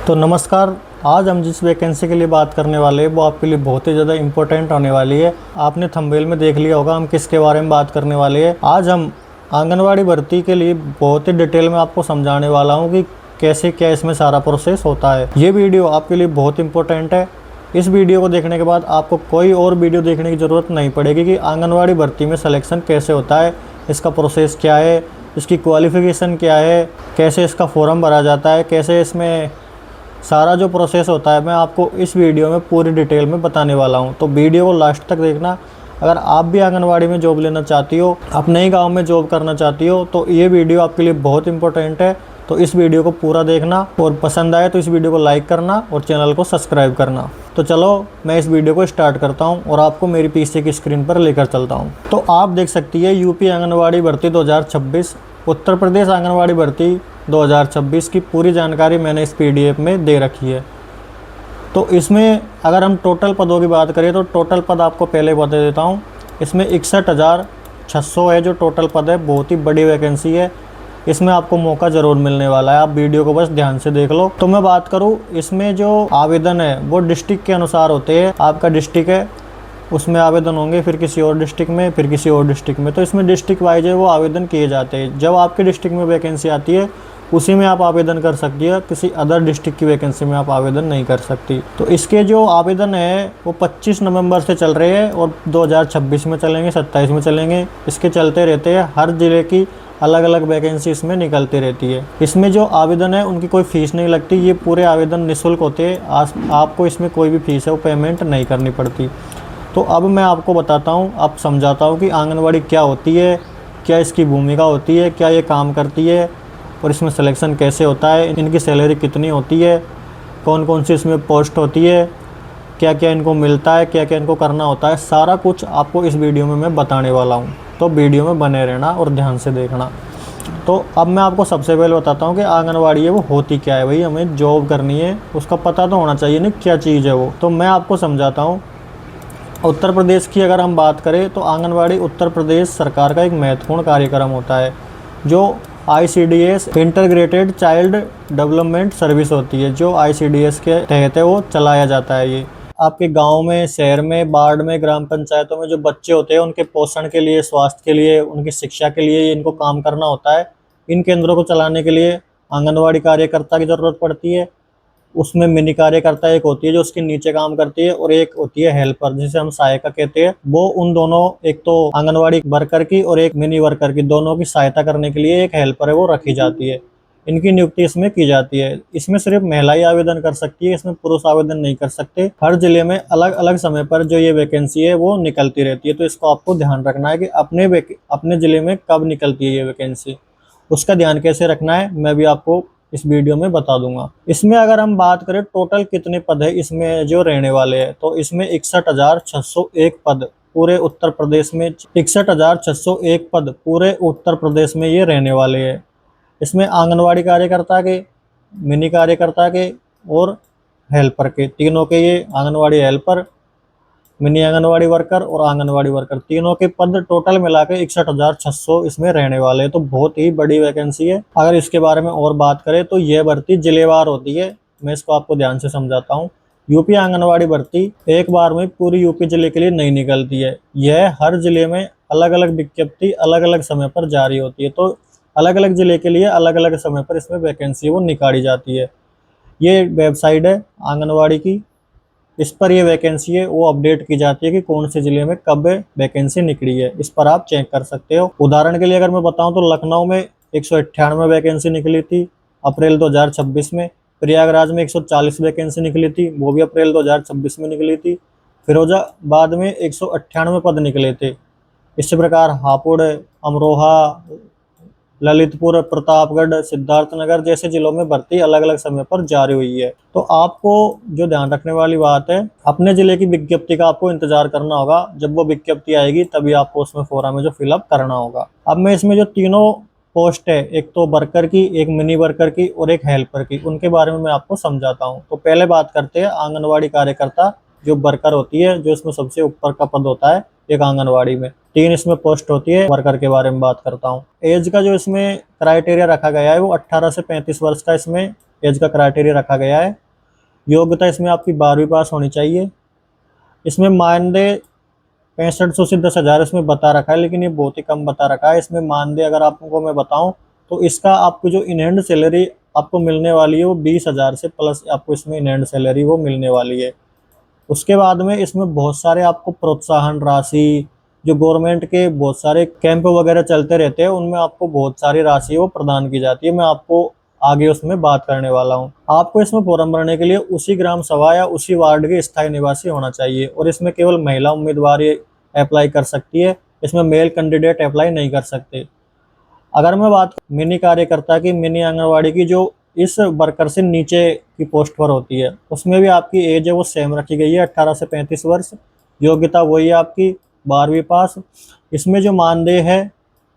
तो नमस्कार। आज हम जिस वैकेंसी के लिए बात करने वाले हैं वो आपके लिए बहुत ही ज़्यादा इम्पोर्टेंट होने वाली है। आपने थंबनेल में देख लिया होगा हम किसके बारे में बात करने वाले हैं। आज हम आंगनवाड़ी भर्ती के लिए बहुत ही डिटेल में आपको समझाने वाला हूँ कि कैसे क्या इसमें सारा प्रोसेस होता है। ये वीडियो आपके लिए बहुत इंपॉर्टेंट है। इस वीडियो को देखने के बाद आपको कोई और वीडियो देखने की ज़रूरत नहीं पड़ेगी कि आंगनवाड़ी भर्ती में सिलेक्शन कैसे होता है, इसका प्रोसेस क्या है, इसकी क्वालिफ़िकेशन क्या है, कैसे इसका फॉर्म भरा जाता है, कैसे इसमें सारा जो प्रोसेस होता है मैं आपको इस वीडियो में पूरी डिटेल में बताने वाला हूं। तो वीडियो को लास्ट तक देखना। अगर आप भी आंगनवाड़ी में जॉब लेना चाहती हो, अपने ही गांव में जॉब करना चाहती हो, तो ये वीडियो आपके लिए बहुत इंपॉर्टेंट है। तो इस वीडियो को पूरा देखना और पसंद आए तो इस वीडियो को लाइक करना और चैनल को सब्सक्राइब करना। तो चलो मैं इस वीडियो को स्टार्ट करता हूँ और आपको मेरी पीसी की स्क्रीन पर लेकर चलता हूँ। तो आप देख सकती है यूपी आंगनवाड़ी भर्ती 2026, उत्तर प्रदेश आंगनवाड़ी भर्ती 2026 की पूरी जानकारी मैंने इस पीडीएफ में दे रखी है। तो इसमें अगर हम टोटल पदों की बात करें तो टोटल पद आपको पहले बता देता हूँ। इसमें 61,600 है जो टोटल पद है। बहुत ही बड़ी वैकेंसी है। इसमें आपको मौका ज़रूर मिलने वाला है। आप वीडियो को बस ध्यान से देख लो। तो मैं बात करूँ, इसमें जो आवेदन है वो डिस्ट्रिक्ट के अनुसार होते हैं। आपका डिस्ट्रिक्ट है उसमें आवेदन होंगे, फिर किसी और डिस्ट्रिक्ट में, फिर किसी और डिस्ट्रिक्ट में। तो इसमें डिस्ट्रिक्ट वाइज है वो आवेदन किए जाते हैं। जब आपके डिस्ट्रिक्ट में वैकेंसी आती है उसी में आप आवेदन कर सकती है। किसी अदर डिस्ट्रिक्ट की वैकेंसी में आप आवेदन नहीं कर सकती। तो इसके जो आवेदन है वो 25 नवंबर से चल रहे हैं और 2026 में चलेंगे, 27 में चलेंगे। इसके चलते रहते हैं। हर ज़िले की अलग अलग वैकेंसी इसमें निकलती रहती है। इसमें जो आवेदन है उनकी कोई फ़ीस नहीं लगती। ये पूरे आवेदन निःशुल्क होते हैं। आपको इसमें कोई भी फ़ीस है वो पेमेंट नहीं करनी पड़ती। तो अब मैं आपको बताता हूँ, अब समझाता हूँ कि आंगनवाड़ी क्या होती है, क्या इसकी भूमिका होती है, क्या ये काम करती है और इसमें सिलेक्शन कैसे होता है, इनकी सैलरी कितनी होती है, कौन कौन सी इसमें पोस्ट होती है, क्या क्या इनको मिलता है, क्या क्या इनको करना होता है। सारा कुछ आपको इस वीडियो में मैं बताने वाला हूँ। तो वीडियो में बने रहना और ध्यान से देखना। तो अब मैं आपको सबसे पहले बताता हूँ कि आंगनवाड़ी है वो होती क्या है। भाई हमें जॉब करनी है, उसका पता तो होना चाहिए ना क्या चीज़ है वो। तो मैं आपको समझाता हूँ। उत्तर प्रदेश की अगर हम बात करें तो आंगनवाड़ी उत्तर प्रदेश सरकार का एक महत्वपूर्ण कार्यक्रम होता है जो ICDS integrated child development service होती है, जो ICDS के तहत है वो चलाया जाता है। ये आपके गांव में, शहर में, वार्ड में, ग्राम पंचायतों में जो बच्चे होते हैं उनके पोषण के लिए, स्वास्थ्य के लिए, उनकी शिक्षा के लिए इनको काम करना होता है। इन केंद्रों को चलाने के लिए आंगनवाड़ी कार्यकर्ता की ज़रूरत पड़ती है। उसमें मिनी कार्यकर्ता एक होती है जो उसके नीचे काम करती है और एक होती है हेल्पर जिसे हम सहायिका कहते हैं। वो उन दोनों, एक तो आंगनवाड़ी वर्कर की और एक मिनी वर्कर की, दोनों की सहायता करने के लिए एक हेल्पर है वो रखी जाती है। इनकी नियुक्ति इसमें की जाती है। इसमें सिर्फ महिला ही आवेदन कर सकती है, इसमें पुरुष आवेदन नहीं कर सकते। हर जिले में अलग अलग समय पर जो ये वैकेंसी है वो निकलती रहती है। तो इसको आपको ध्यान रखना है कि अपने जिले में कब निकलती है ये वैकेंसी, उसका ध्यान कैसे रखना है मैं भी आपको इस वीडियो में बता दूंगा। इसमें अगर हम बात करें टोटल कितने पद है इसमें जो रहने वाले हैं, तो इसमें 61,601 पद पूरे उत्तर प्रदेश में, 61,601 पद पूरे उत्तर प्रदेश में ये रहने वाले हैं। इसमें आंगनवाड़ी कार्यकर्ता के, मिनी कार्यकर्ता के और हेल्पर के, तीनों के, ये anganwadi helper, mini anganwadi worker और आंगनवाड़ी वर्कर, तीनों के पद टोटल मिला के 61,600 इसमें रहने वाले हैं। तो बहुत ही बड़ी वैकेंसी है। अगर इसके बारे में और बात करें तो यह भर्ती जिलेवार होती है। मैं इसको आपको ध्यान से समझाता हूँ। यूपी आंगनवाड़ी भर्ती एक बार में पूरी यूपी जिले के लिए नहीं निकलती है। यह हर जिले में अलग अलग विज्ञप्ति अलग अलग समय पर जारी होती है। तो अलग अलग जिले के लिए अलग अलग समय पर इसमें वैकेंसी वो निकाली जाती है। ये वेबसाइट है आंगनवाड़ी की, इस पर ये वैकेंसी है वो अपडेट की जाती है कि कौन से जिले में कब वैकेंसी निकली है। इस पर आप चेक कर सकते हो। उदाहरण के लिए अगर मैं बताऊं तो लखनऊ में 198 वैकेंसी निकली थी अप्रैल 2026 में। प्रयागराज में 140 वैकेंसी निकली थी, वो भी अप्रैल 2026 में निकली थी। फिरोजाबाद में 198 पद निकले थे। इसी प्रकार हापुड़, अमरोहा, ललितपुर, प्रतापगढ़, सिद्धार्थनगर जैसे जिलों में भर्ती अलग अलग समय पर जारी हुई है। तो आपको जो ध्यान रखने वाली बात है, अपने जिले की विज्ञप्ति का आपको इंतजार करना होगा। जब वो विज्ञप्ति आएगी तभी आपको उसमें फॉर्म में जो फिलअप करना होगा। अब मैं इसमें जो तीनों पोस्ट है, एक तो वर्कर की, एक मिनी वर्कर की और एक हेल्पर की, उनके बारे में मैं आपको समझाता हूँ। तो पहले बात करते हैं आंगनवाड़ी कार्यकर्ता, जो वर्कर होती है, जो इसमें सबसे ऊपर का पद होता है एक आंगनवाड़ी में। 3 इसमें पोस्ट होती है। वर्कर के बारे में बात करता हूँ। एज का जो इसमें क्राइटेरिया रखा गया है वो 18 से 35 वर्ष का इसमें एज का क्राइटेरिया रखा गया है। योग्यता इसमें आपकी 12वीं पास होनी चाहिए। इसमें मानदेय 6500 से 10,000 इसमें बता रखा है, लेकिन ये बहुत ही कम बता रखा है। इसमें मानदेय अगर आपको मैं बताऊं तो इसका आपको जो इन हैंड सैलरी आपको मिलने वाली है वो 20,000 से प्लस आपको इसमें इन हैंड सैलरी वो मिलने वाली है। उसके बाद में इसमें बहुत सारे आपको प्रोत्साहन राशि, जो गवर्नमेंट के बहुत सारे कैंप वगैरह चलते रहते हैं, उनमें आपको बहुत सारी राशि वो प्रदान की जाती है। मैं आपको आगे उसमें बात करने वाला हूँ। आपको इसमें फॉर्म भरने के लिए उसी ग्राम सभा या उसी वार्ड के स्थायी निवासी होना चाहिए, और इसमें केवल महिला उम्मीदवार ये अप्लाई कर सकती है। इसमें मेल कैंडिडेट अप्लाई नहीं कर सकते। अगर मैं बात मिनी कार्यकर्ता की, मिनी आंगनवाड़ी की, जो इस वर्कर से नीचे की पोस्ट पर होती है, उसमें भी आपकी एज है वो सेम रखी गई है, 18 से 35 वर्ष। योग्यता वही है आपकी 12वीं पास। इसमें जो मानदेय है,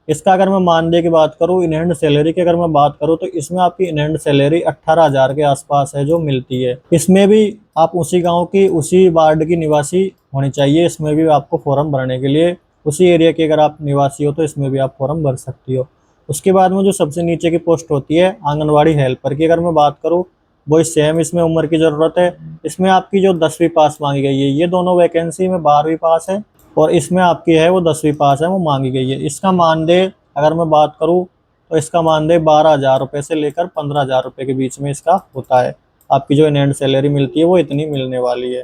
इसका अगर मैं मानदेय की बात करूँ, इन हैंड सैलरी की अगर मैं बात करूँ, तो इसमें आपकी इन हैंड सैलरी 18,000 के आसपास है जो मिलती है। इसमें भी आप उसी गांव की, उसी वार्ड की निवासी होनी चाहिए। इसमें भी आपको फॉर्म भरने के लिए उसी एरिया के अगर आप निवासी हो तो इसमें भी आप फॉर्म भर सकती हो। उसके बाद में जो सबसे नीचे की पोस्ट होती है आंगनवाड़ी हेल्पर की, अगर मैं बात करूँ, वो सेम इसमें उम्र की ज़रूरत है। इसमें आपकी जो 10वीं पास मांगी गई है, ये दोनों वैकेंसी में 12वीं पास है, और इसमें आपकी है वो 10वीं पास है वो मांगी गई है। इसका मानदेय अगर मैं बात करूँ तो इसका मानदेय 12,000 रुपये से लेकर 15,000 रुपये के बीच में इसका होता है। आपकी जो इन हैंड सैलरी मिलती है वो इतनी मिलने वाली है।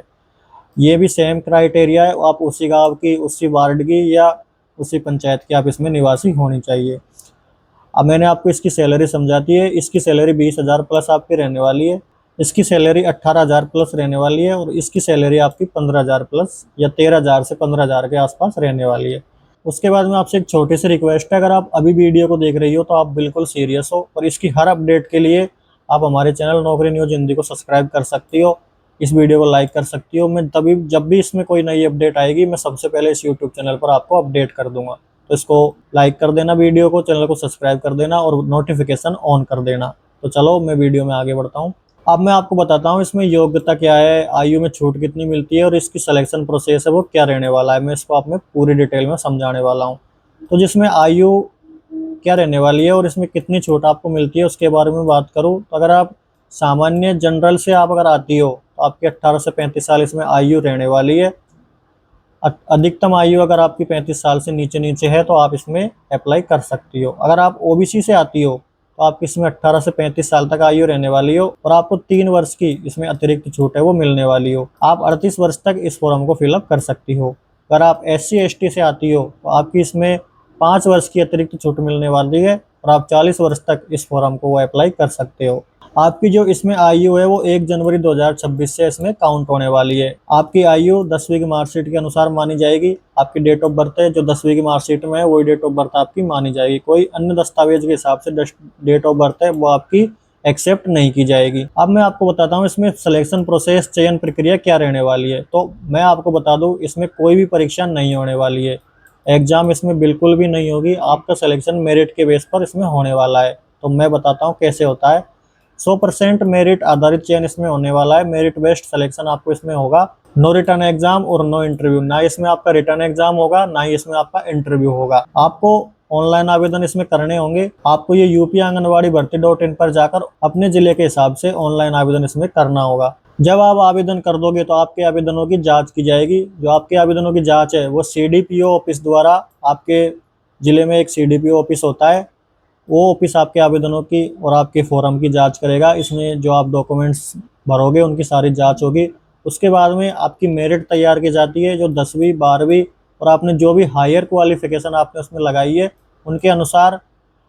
ये भी सेम क्राइटेरिया है, आप उसी गांव की, उसी वार्ड की या उसी पंचायत की आप इसमें निवासी होनी चाहिए। अब मैंने आपको इसकी सैलरी समझा दी है। इसकी सैलरी 20,000 प्लस आपकी रहने वाली है। इसकी सैलरी 18,000 प्लस रहने वाली है, और इसकी सैलरी आपकी 15,000 प्लस या 13,000 से 15,000 के आसपास रहने वाली है। उसके बाद में आपसे एक छोटी सी रिक्वेस्ट है, अगर आप अभी वीडियो को देख रही हो तो आप बिल्कुल सीरियस हो, और इसकी हर अपडेट के लिए आप हमारे चैनल नौकरी न्यूज़ हिंदी को सब्सक्राइब कर सकती हो, इस वीडियो को लाइक कर सकती हो। मैं तभी जब भी इसमें कोई नई अपडेट आएगी, मैं सबसे पहले इस यूट्यूब चैनल पर आपको अपडेट कर दूंगा। तो इसको लाइक कर देना, वीडियो को, चैनल को सब्सक्राइब कर देना और नोटिफिकेशन ऑन कर देना। तो चलो मैं वीडियो में आगे बढ़ता हूँ। अब मैं आपको बताता हूँ इसमें योग्यता क्या है, आयु में छूट कितनी मिलती है, और इसकी सिलेक्शन प्रोसेस है वो क्या रहने वाला है। मैं इसको आप में पूरी डिटेल में समझाने वाला हूँ। तो जिसमें आयु क्या रहने वाली है और इसमें कितनी छूट आपको मिलती है उसके बारे में बात करूँ, तो अगर आप सामान्य जनरल से आप अगर आती हो तो आपकी 18 से 35 साल इसमें आयु रहने वाली है। अधिकतम आयु अगर आपकी 35 साल से नीचे नीचे है तो आप इसमें अप्लाई कर सकती हो। अगर आप ओबीसी से आती हो तो आपकी इसमें 18 से 35 साल तक आयु रहने वाली हो, और आपको 3 वर्ष की इसमें अतिरिक्त छूट है वो मिलने वाली हो। आप 38 वर्ष तक इस फॉर्म को फिलअप कर सकती हो। अगर आप SC ST से आती हो तो आपकी इसमें 5 वर्ष की अतिरिक्त छूट मिलने वाली है, और आप 40 वर्ष तक इस फॉर्म को वो अप्लाई कर सकते हो। आपकी जो इसमें आयु है वो 1 जनवरी 2026 से इसमें काउंट होने वाली है। आपकी आयु 10वीं की मार्कशीट के अनुसार मानी जाएगी। आपकी डेट ऑफ बर्थ है जो 10वीं की मार्कशीट में है वही डेट ऑफ बर्थ आपकी मानी जाएगी। कोई अन्य दस्तावेज के हिसाब से डेट ऑफ बर्थ है वो आपकी एक्सेप्ट नहीं की जाएगी। अब मैं आपको बताता हूँ इसमें सिलेक्शन प्रोसेस, चयन प्रक्रिया क्या रहने वाली है। तो मैं आपको बता दूँ इसमें कोई भी परीक्षा नहीं होने वाली है, एग्जाम इसमें बिल्कुल भी नहीं होगी। आपका सिलेक्शन मेरिट के बेस पर इसमें होने वाला है। तो मैं बताता हूँ कैसे होता है। 100% मेरिट आधारित चयन इसमें होने वाला है। मेरिट बेस्ड सिलेक्शन आपको इसमें होगा। नो रिटर्न एग्जाम और नो इंटरव्यू, ना इसमें आपका रिटर्न एग्जाम होगा ना ही इसमें आपका इंटरव्यू होगा। आपको ऑनलाइन आवेदन इसमें करने होंगे। आपको ये यूपी आंगनवाड़ी भर्ती.in पर जाकर अपने जिले के हिसाब से ऑनलाइन आवेदन इसमें करना होगा। जब आप आवेदन कर दोगे तो आपके आवेदनों की जांच की जाएगी। जो आपके आवेदनों की जांच है वो CDPO ऑफिस द्वारा, आपके जिले में एक CDPO ऑफिस होता है, वो ऑफिस आपके आवेदनों की और आपके फॉर्म की जांच करेगा। इसमें जो आप डॉक्यूमेंट्स भरोगे उनकी सारी जांच होगी। उसके बाद में आपकी मेरिट तैयार की जाती है, जो 10वीं 12वीं और आपने जो भी हायर क्वालिफिकेशन आपने उसमें लगाई है उनके अनुसार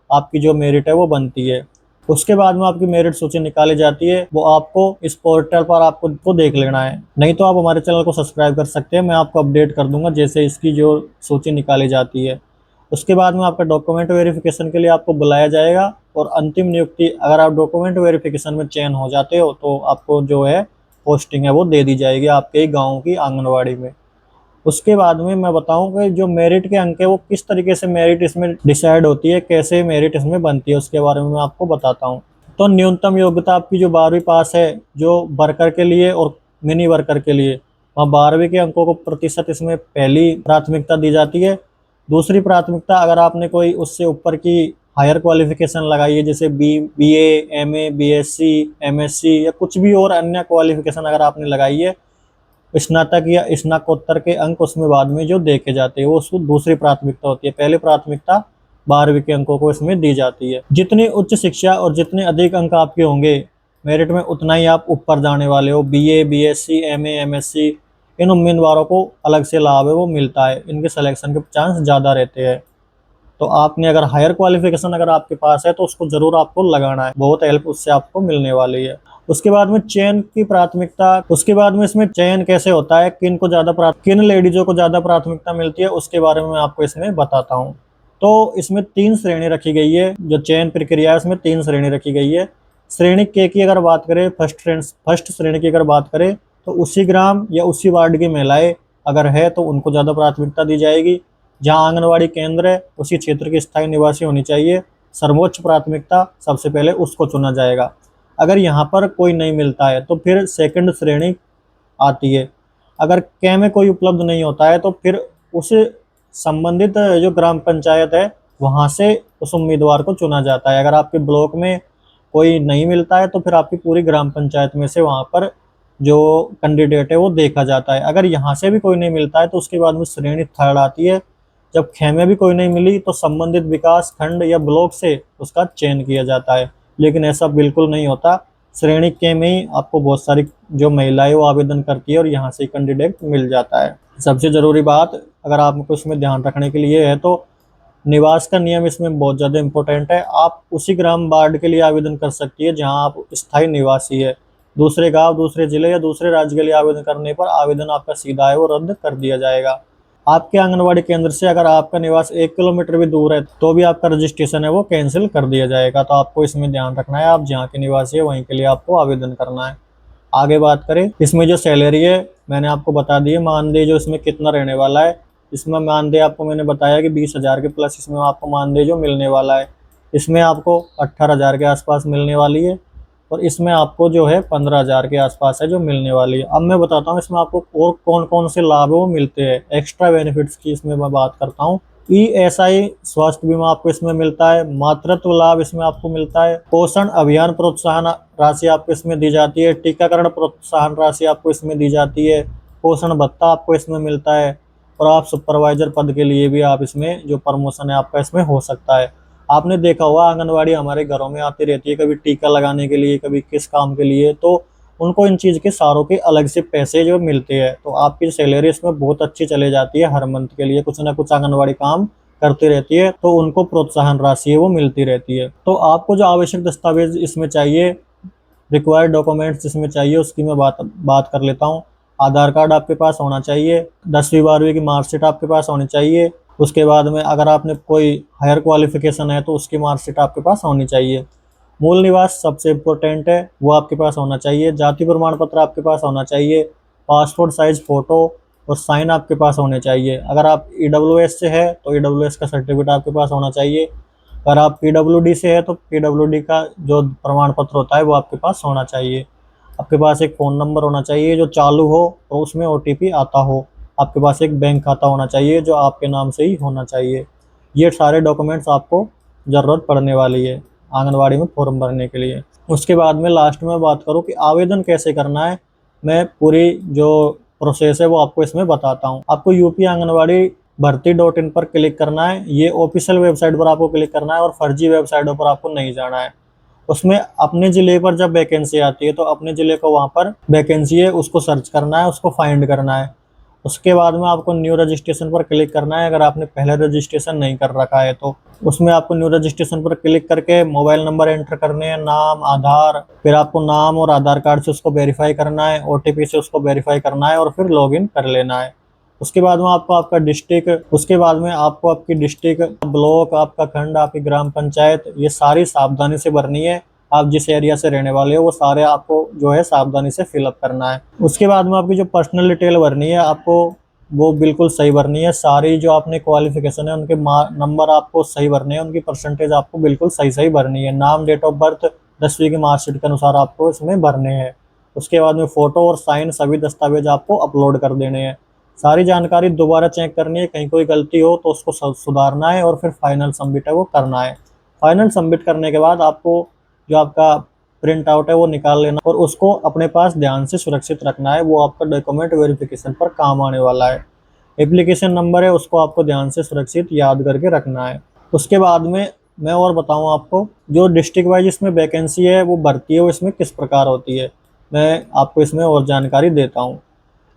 आपकी जो मेरिट है वो बनती है। उसके बाद में आपकी मेरिट सूची निकाली जाती है, वो आपको इस पोर्टल पर आपको देख लेना है। नहीं तो आप हमारे चैनल को सब्सक्राइब कर सकते हैं, मैं आपको अपडेट कर दूंगा जैसे इसकी जो सूची निकाली जाती है। उसके बाद में आपका डॉक्यूमेंट वेरिफिकेशन के लिए आपको बुलाया जाएगा, और अंतिम नियुक्ति अगर आप डॉक्यूमेंट वेरिफिकेशन में चयन हो जाते हो तो आपको जो है पोस्टिंग है वो दे दी जाएगी आपके गांव की आंगनवाड़ी में। उसके बाद में मैं बताऊं कि जो मेरिट के अंक है वो किस तरीके से मेरिट इसमें डिसाइड होती है, कैसे मेरिट इसमें बनती है, उसके बारे में मैं आपको बताता हूँ। तो न्यूनतम योग्यता आपकी जो 12वीं पास है जो वर्कर के लिए और मिनी वर्कर के लिए, वहाँ 12वीं के अंकों को प्रतिशत इसमें पहली प्राथमिकता दी जाती है। दूसरी प्राथमिकता, अगर आपने कोई उससे ऊपर की हायर क्वालिफिकेशन लगाई है, जैसे बीए, एमए, बीएससी, एमएससी या कुछ भी और अन्य क्वालिफिकेशन अगर आपने लगाई है, स्नातक या स्नातकोत्तर के अंक उसमें बाद में जो देखे जाते हैं वो उसको दूसरी प्राथमिकता होती है। पहली प्राथमिकता 12वीं के अंकों को इसमें दी जाती है। जितनी उच्च शिक्षा और जितने अधिक अंक आपके होंगे मेरिट में, उतना ही आप ऊपर जाने वाले हो। बीए, बीएससी, एमए, एमएससी, इन उम्मीदवारों को अलग से लाभ है वो मिलता है, इनके सिलेक्शन के चांस ज़्यादा रहते हैं। तो आपने अगर हायर क्वालिफिकेशन अगर आपके पास है तो उसको जरूर आपको लगाना है, बहुत हेल्प उससे आपको मिलने वाली है। उसके बाद में चयन की प्राथमिकता, उसके बाद में इसमें चयन कैसे होता है, किन लेडीजों को ज्यादा प्राथमिकता मिलती है, उसके बारे में मैं आपको इसमें बताता हूँ। तो इसमें 3 श्रेणी रखी गई है, जो चयन प्रक्रिया है इसमें 3 श्रेणी रखी गई है। श्रेणी के की अगर बात करें, फर्स्ट श्रेणी की अगर बात करें, तो उसी ग्राम या उसी वार्ड की महिलाएं अगर है तो उनको ज्यादा प्राथमिकता दी जाएगी। जहां आंगनवाड़ी केंद्र है उसी क्षेत्र की स्थायी निवासी होनी चाहिए, सर्वोच्च प्राथमिकता सबसे पहले उसको चुना जाएगा। अगर यहाँ पर कोई नहीं मिलता है तो फिर सेकंड श्रेणी आती है। अगर कै में कोई उपलब्ध नहीं होता है तो फिर उस संबंधित जो ग्राम पंचायत है वहां से उस उम्मीदवार को चुना जाता है। अगर आपके ब्लॉक में कोई नहीं मिलता है तो फिर आपकी पूरी ग्राम पंचायत में से वहां पर जो कैंडिडेट है वो देखा जाता है। अगर यहाँ से भी कोई नहीं मिलता है तो उसके बाद में श्रेणी थर्ड आती है। जब खेमे भी कोई नहीं मिली तो संबंधित विकास खंड या ब्लॉक से उसका चयन किया जाता है, लेकिन ऐसा बिल्कुल नहीं होता। श्रेणी के में ही आपको बहुत सारी जो महिलाएं वो आवेदन करती है और यहाँ से कैंडिडेट मिल जाता है। सबसे जरूरी बात अगर आपको इसमें ध्यान रखने के लिए है तो निवास का नियम इसमें बहुत ज़्यादा इंपॉर्टेंट है। आप उसी ग्राम वार्ड के लिए आवेदन कर सकती है जहाँ आप स्थायी निवासी है। दूसरे गांव, दूसरे जिले या दूसरे राज्य के लिए आवेदन करने पर आवेदन आपका सीधा है वो रद्द कर दिया जाएगा। आपके आंगनवाड़ी केंद्र से अगर आपका निवास 1 किलोमीटर भी दूर है तो भी आपका रजिस्ट्रेशन है वो कैंसिल कर दिया जाएगा। तो आपको इसमें ध्यान रखना है, आप जहाँ के निवासी है वहीं के लिए आपको आवेदन करना है। आगे बात करें, इसमें जो सैलरी है मैंने आपको बता दी है, मानदेय जो इसमें कितना रहने वाला है। इसमें मानदेय आपको मैंने बताया कि 20,000 के प्लस इसमें आपको मानदेय जो मिलने वाला है। इसमें आपको 18,000 के आसपास मिलने वाली है और इसमें आपको जो है 15,000 के आसपास है जो मिलने वाली है। अब मैं बताता हूँ इसमें आपको और कौन कौन से लाभ है वो मिलते हैं। एक्स्ट्रा बेनिफिट्स की इसमें मैं बात करता हूँ। ईएसआई स्वास्थ्य बीमा आपको इसमें मिलता है, मातृत्व लाभ इसमें आपको मिलता है, पोषण अभियान प्रोत्साहन राशि आपको इसमें दी जाती है, टीकाकरण प्रोत्साहन राशि आपको इसमें दी जाती है, पोषण भत्ता आपको इसमें मिलता है और आप सुपरवाइजर पद के लिए भी आप इसमें जो प्रमोशन है आपका इसमें हो सकता है। आपने देखा होगा आंगनवाड़ी हमारे घरों में आती रहती है, कभी टीका लगाने के लिए, कभी किस काम के लिए, तो उनको इन चीज़ के सारों के अलग से पैसे जो मिलते हैं। तो आपकी सैलरी इसमें बहुत अच्छी चले जाती है, हर मंथ के लिए कुछ ना कुछ आंगनवाड़ी काम करती रहती है तो उनको प्रोत्साहन राशि है वो मिलती रहती है। तो आपको जो आवश्यक दस्तावेज इसमें चाहिए, रिक्वायर्ड डॉक्यूमेंट्स इसमें चाहिए, उसकी मैं बात कर लेता हूँ। आधार कार्ड आपके पास होना चाहिए, 10वीं 12वीं की मार्कशीट आपके पास होनी चाहिए। उसके बाद में अगर आपने कोई हायर क्वालिफिकेशन है तो उसकी मार्कशीट आपके पास होनी चाहिए। मूल निवास सबसे इम्पोर्टेंट है, वो आपके पास होना चाहिए। जाति प्रमाण पत्र आपके पास होना चाहिए, पासपोर्ट साइज फोटो और साइन आपके पास होने चाहिए। अगर आप ईडब्ल्यूएस से है तो ईडब्ल्यूएस का सर्टिफिकेट आपके पास होना चाहिए। अगर आप पीडब्ल्यूडी से है तो पीडब्ल्यूडी का जो प्रमाण पत्र होता है वो आपके पास होना चाहिए। आपके पास एक फ़ोन नंबर होना चाहिए जो चालू हो और उसमें ओटीपी आता हो। आपके पास एक बैंक खाता होना चाहिए जो आपके नाम से ही होना चाहिए। ये सारे डॉक्यूमेंट्स आपको ज़रूरत पड़ने वाली है आंगनवाड़ी में फॉर्म भरने के लिए। उसके बाद में लास्ट में बात करूँ कि आवेदन कैसे करना है, मैं पूरी जो प्रोसेस है वो आपको इसमें बताता हूँ। आपको यूपी आंगनवाड़ी भर्ती.in पर क्लिक करना है, ये ऑफिशियल वेबसाइट पर आपको क्लिक करना है और फर्जी वेबसाइटों पर आपको नहीं जाना है। उसमें अपने ज़िले पर जब वैकेंसी आती है तो अपने ज़िले को वहाँ पर वैकेंसी है उसको सर्च करना है, उसको फाइंड करना है। उसके बाद में आपको न्यू रजिस्ट्रेशन पर क्लिक करना है। अगर आपने पहले रजिस्ट्रेशन नहीं कर रखा है तो उसमें आपको न्यू रजिस्ट्रेशन पर क्लिक करके मोबाइल नंबर एंटर करने हैं, नाम, आधार, फिर आपको नाम और आधार कार्ड से उसको वेरीफाई करना है, ओटीपी से उसको वेरीफाई करना है और फिर लॉगिन कर लेना है। उसके बाद में आपको आपका डिस्ट्रिक्ट, उसके बाद में आपको आपकी डिस्ट्रिक्ट, ब्लॉक, आपका खंड, आपकी ग्राम पंचायत, ये सारी सावधानी से भरनी है। आप जिस एरिया से रहने वाले हो वो सारे आपको जो है सावधानी से फिलअप करना है। उसके बाद में आपकी जो पर्सनल डिटेल भरनी है आपको वो बिल्कुल सही भरनी है। सारी जो आपने क्वालिफिकेशन है उनके नंबर आपको सही भरने हैं, उनकी परसेंटेज आपको बिल्कुल सही भरनी है। नाम, डेट ऑफ बर्थ 10वीं की मार्कशीट के अनुसार आपको इसमें भरने हैं। उसके बाद में फ़ोटो और साइन सभी दस्तावेज आपको अपलोड कर देने हैं। सारी जानकारी दोबारा चेक करनी है, कहीं कोई गलती हो तो उसको सुधारना है और फिर फाइनल सबमिट है वो करना है। फाइनल सबमिट करने के बाद आपको जो आपका प्रिंट आउट है वो निकाल लेना और उसको अपने पास ध्यान से सुरक्षित रखना है, वो आपका डॉक्यूमेंट वेरिफिकेशन पर काम आने वाला है। एप्लीकेशन नंबर है उसको आपको ध्यान से सुरक्षित याद करके रखना है। उसके बाद में मैं और बताऊं आपको, जो डिस्ट्रिक्ट वाइज इसमें वैकेंसी है वो भर्ती है वो इसमें किस प्रकार होती है, मैं आपको इसमें और जानकारी देता हूँ।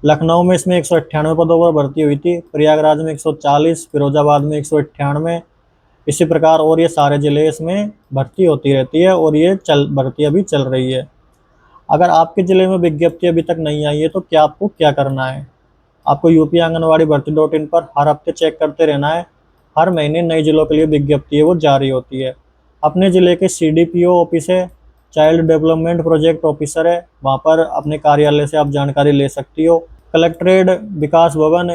लखनऊ में इसमें 198 पदों पर भर्ती हुई थी, प्रयागराज में 140, फिरोजाबाद में 198, इसी प्रकार और ये सारे जिले इसमें भर्ती होती रहती है और ये भर्ती अभी चल रही है। अगर आपके जिले में विज्ञप्ति अभी तक नहीं आई है तो आपको क्या करना है, आपको यूपी आंगनवाड़ी भर्ती .in पर हर हफ्ते चेक करते रहना है। हर महीने नए जिलों के लिए विज्ञप्ति है वो जारी होती है। अपने जिले के CDPO ऑफिस है, चाइल्ड डेवलपमेंट प्रोजेक्ट ऑफिसर है, वहाँ पर अपने कार्यालय से आप जानकारी ले सकती हो। कलेक्ट्रेट, विकास भवन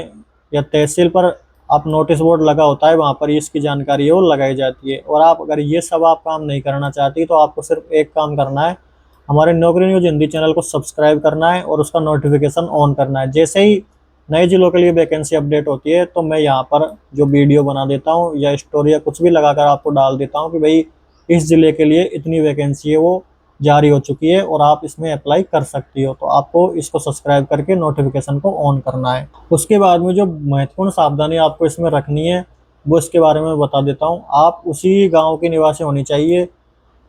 या तहसील पर आप नोटिस बोर्ड लगा होता है, वहाँ पर इसकी जानकारी है वो लगाई जाती है। और आप अगर ये सब आप काम नहीं करना चाहती तो आपको सिर्फ एक काम करना है, हमारे नौकरी न्यूज हिंदी चैनल को सब्सक्राइब करना है और उसका नोटिफिकेशन ऑन करना है। जैसे ही नए जिलों के लिए वैकेंसी अपडेट होती है तो मैं यहाँ पर जो वीडियो बना देता हूँ या स्टोरी या कुछ भी लगाकर आपको डाल देता हूँ कि भाई इस जिले के लिए इतनी वैकेंसी है वो जारी हो चुकी है और आप इसमें अप्लाई कर सकती हो। तो आपको इसको सब्सक्राइब करके नोटिफिकेशन को ऑन करना है। उसके बाद में जो महत्वपूर्ण सावधानी आपको इसमें रखनी है वो इसके बारे में बता देता हूँ। आप उसी गाँव की निवासी होनी चाहिए,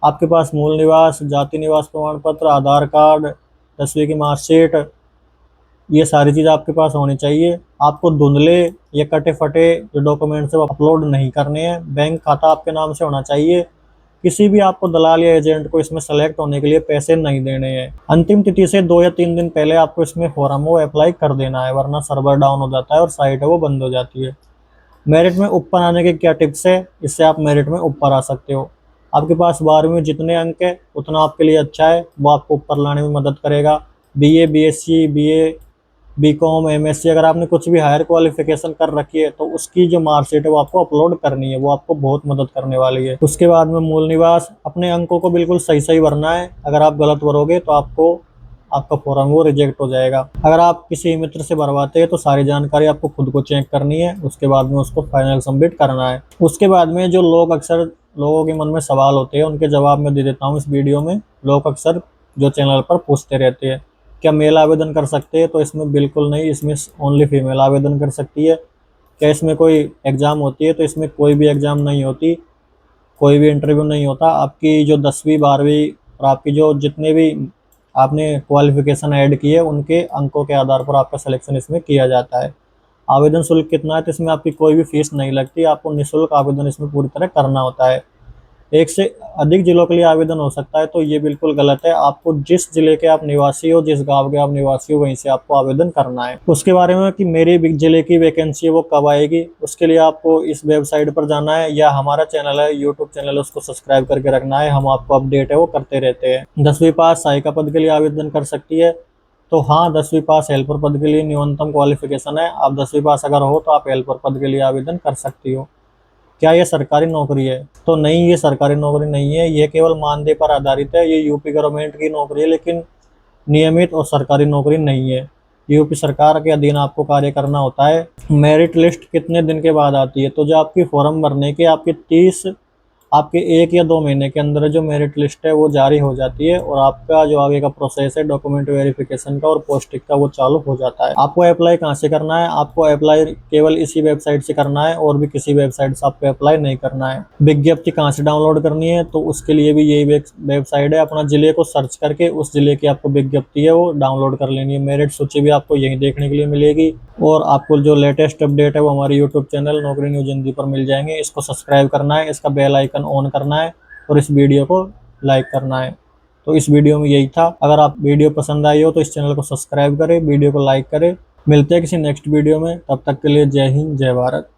आपके पास मूल निवास, जाति निवास प्रमाण पत्र, आधार कार्ड, 10वीं की मार्कशीट, ये सारी चीज़ आपके पास होनी चाहिए। आपको धुंधले या कटे फटे जो डॉक्यूमेंट्स है वो अपलोड नहीं करने हैं। बैंक खाता आपके नाम से होना चाहिए। किसी भी आपको दलाल या एजेंट को इसमें सेलेक्ट होने के लिए पैसे नहीं देने हैं। अंतिम तिथि से 2 या 3 दिन पहले आपको इसमें फॉर्म वो अप्लाई कर देना है, वरना सर्वर डाउन हो जाता है और साइट है वो बंद हो जाती है। मेरिट में ऊपर आने के क्या टिप्स है, इससे आप मेरिट में ऊपर आ सकते हो। आपके पास 12वीं में जितने अंक है उतना आपके लिए अच्छा है, वो आपको ऊपर लाने में मदद करेगा। BA, BSc, BA, BCom, MSc अगर आपने कुछ भी हायर क्वालिफिकेशन कर रखी है तो उसकी जो मार्कशीट है वो आपको अपलोड करनी है, वो आपको बहुत मदद करने वाली है। उसके बाद में मूल निवास, अपने अंकों को बिल्कुल सही सही भरना है। अगर आप गलत भरोगे तो आपका फॉर्म वो रिजेक्ट हो जाएगा। अगर आप किसी मित्र से भरवाते हैं तो सारी जानकारी आपको खुद को चेक करनी है, उसके बाद में उसको फाइनल सबमिट करना है। उसके बाद में जो अक्सर लोगों के मन में सवाल होते हैं उनके जवाब मैं दे देता हूँ इस वीडियो में। लोग अक्सर जो चैनल पर पूछते रहते हैं क्या मेल आवेदन कर सकते हैं, तो इसमें बिल्कुल नहीं, इसमें ओनली फीमेल आवेदन कर सकती है। क्या इसमें कोई एग्ज़ाम होती है, तो इसमें कोई भी एग्ज़ाम नहीं होती, कोई भी इंटरव्यू नहीं होता। आपकी जो 10वीं 12वीं और आपकी जो जितने भी आपने क्वालिफिकेशन ऐड की है उनके अंकों के आधार पर आपका सिलेक्शन इसमें किया जाता है। आवेदन शुल्क कितना है, तो इसमें आपकी कोई भी फीस नहीं लगती, आपको निःशुल्क आवेदन इसमें पूरी तरह करना होता है। एक से अधिक जिलों के लिए आवेदन हो सकता है, तो ये बिल्कुल गलत है। आपको जिस जिले के आप निवासी हो, जिस गांव के आप निवासी हो, वहीं से आपको आवेदन करना है। उसके बारे में कि मेरे जिले की वैकेंसी है वो कब आएगी, उसके लिए आपको इस वेबसाइट पर जाना है या हमारा चैनल है, यूट्यूब चैनल है, उसको सब्सक्राइब करके रखना है। हम आपको अपडेट है वो करते रहते हैं। 10वीं पास सहायिका पद के लिए आवेदन कर सकती है, तो हाँ 10वीं पास हेल्पर पद के लिए न्यूनतम क्वालिफिकेशन है। आप 10वीं पास अगर हो तो आप हेल्पर पद के लिए आवेदन कर सकती हो। क्या ये सरकारी नौकरी है, तो नहीं, ये सरकारी नौकरी नहीं है, ये केवल मानदेय पर आधारित है। ये यूपी गवर्नमेंट की नौकरी है लेकिन नियमित और सरकारी नौकरी नहीं है। यूपी सरकार के अधीन आपको कार्य करना होता है। मेरिट लिस्ट कितने दिन के बाद आती है, तो जो आपकी फॉर्म भरने के आपके 1 या 2 महीने के अंदर जो मेरिट लिस्ट है वो जारी हो जाती है और आपका जो आगे का प्रोसेस है डॉक्यूमेंट वेरिफिकेशन का और पोस्टिंग का वो चालू हो जाता है। आपको अप्लाई कहाँ से करना है, आपको अप्लाई केवल इसी वेबसाइट से करना है और भी किसी वेबसाइट से आपको अप्लाई नहीं करना है। विज्ञप्ति कहाँ से डाउनलोड करनी है, तो उसके लिए भी यही वेबसाइट है। अपना जिले को सर्च करके उस जिले की आपको विज्ञप्ति है वो डाउनलोड कर लेनी है। मेरिट सूची भी आपको यहीं देखने के लिए मिलेगी और आपको जो लेटेस्ट अपडेट है वो हमारे यूट्यूब चैनल नौकरी न्यूज हिंदी पर मिल जाएंगे। इसको सब्सक्राइब करना है, इसका बेल आइकन ऑन करना है और इस वीडियो को लाइक करना है। तो इस वीडियो में यही था। अगर आप वीडियो पसंद आई हो तो इस चैनल को सब्सक्राइब करें, वीडियो को लाइक करें। मिलते हैं किसी नेक्स्ट वीडियो में, तब तक के लिए जय हिंद, जय भारत।